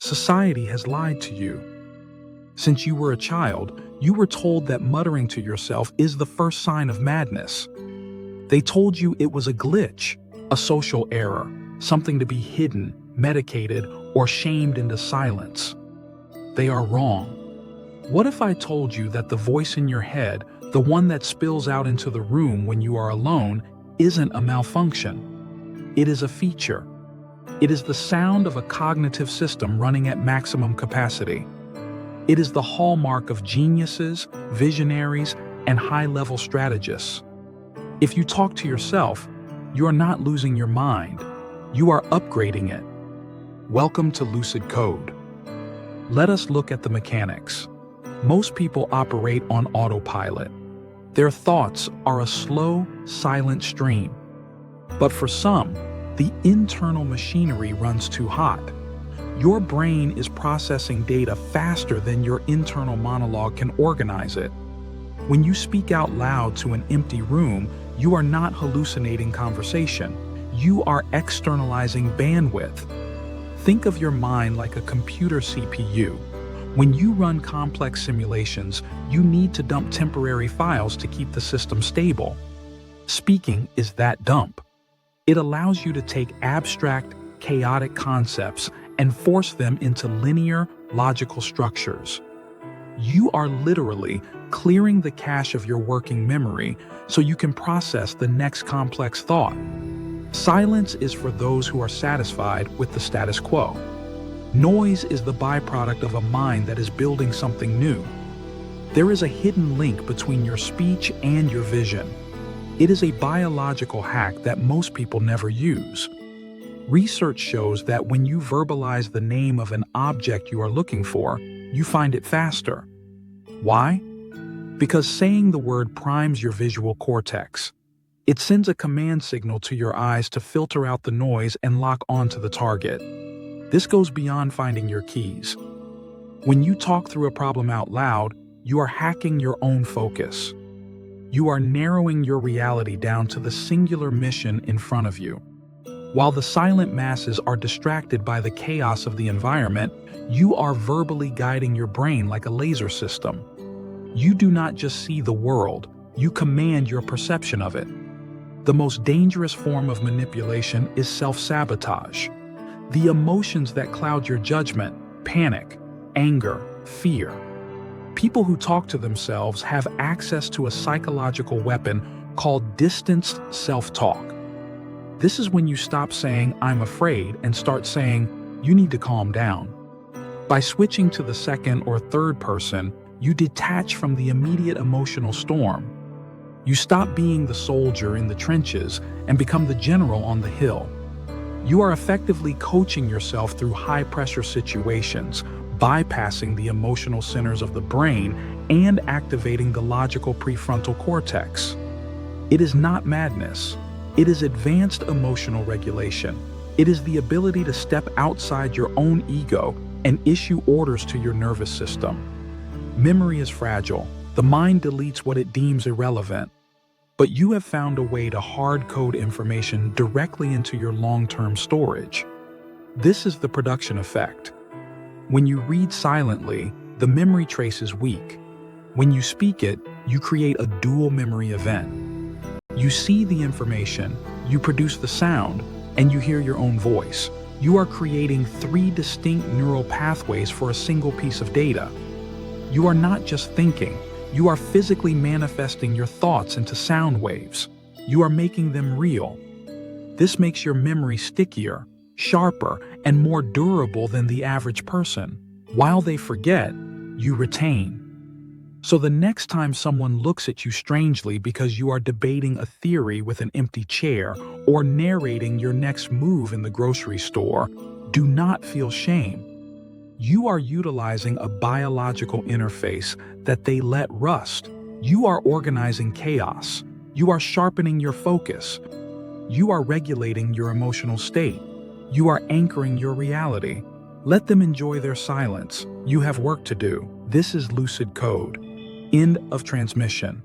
Society has lied to you. Since you were a child, you were told that muttering to yourself is the first sign of madness. They told you it was a glitch, a social error, something to be hidden, medicated, or shamed into silence. They are wrong. What if I told you that the voice in your head, the one that spills out into the room when you are alone, isn't a malfunction? It is a feature. It is the sound of a cognitive system running at maximum capacity. It is the hallmark of geniuses, visionaries, and high-level strategists. If you talk to yourself, you are not losing your mind. You are upgrading it. Welcome to Lucid Code. Let us look at the mechanics. Most people operate on autopilot. Their thoughts are a slow, silent stream. But for some, the internal machinery runs too hot. Your brain is processing data faster than your internal monologue can organize it. When you speak out loud to an empty room, you are not hallucinating conversation. You are externalizing bandwidth. Think of your mind like a computer CPU. When you run complex simulations, you need to dump temporary files to keep the system stable. Speaking is that dump. It allows you to take abstract, chaotic concepts and force them into linear, logical structures. You are literally clearing the cache of your working memory so you can process the next complex thought. Silence is for those who are satisfied with the status quo. Noise is the byproduct of a mind that is building something new. There is a hidden link between your speech and your vision. It is a biological hack that most people never use. Research shows that when you verbalize the name of an object you are looking for, you find it faster. Why? Because saying the word primes your visual cortex. It sends a command signal to your eyes to filter out the noise and lock onto the target. This goes beyond finding your keys. When you talk through a problem out loud, you are hacking your own focus. You are narrowing your reality down to the singular mission in front of you. While the silent masses are distracted by the chaos of the environment, you are verbally guiding your brain like a laser system. You do not just see the world, you command your perception of it. The most dangerous form of manipulation is self-sabotage. The emotions that cloud your judgment, panic, anger, fear. People who talk to themselves have access to a psychological weapon called distanced self-talk. This is when you stop saying, "I'm afraid," and start saying, "You need to calm down." By switching to the second or third person, you detach from the immediate emotional storm. You stop being the soldier in the trenches and become the general on the hill. You are effectively coaching yourself through high-pressure situations, bypassing the emotional centers of the brain and activating the logical prefrontal cortex. It is not madness. It is advanced emotional regulation. It is the ability to step outside your own ego and issue orders to your nervous system. Memory is fragile. The mind deletes what it deems irrelevant. But you have found a way to hard code information directly into your long-term storage. This is the production effect. When you read silently, the memory trace is weak. When you speak it, you create a dual memory event. You see the information, you produce the sound, and you hear your own voice. You are creating three distinct neural pathways for a single piece of data. You are not just thinking, you are physically manifesting your thoughts into sound waves. You are making them real. This makes your memory stickier, sharper, and more durable than the average person. While they forget, you retain. So the next time someone looks at you strangely because you are debating a theory with an empty chair or narrating your next move in the grocery store, do not feel shame. You are utilizing a biological interface that they let rust. You are organizing chaos. You are sharpening your focus. You are regulating your emotional state. You are anchoring your reality. Let them enjoy their silence. You have work to do. This is Lucid Code. End of transmission.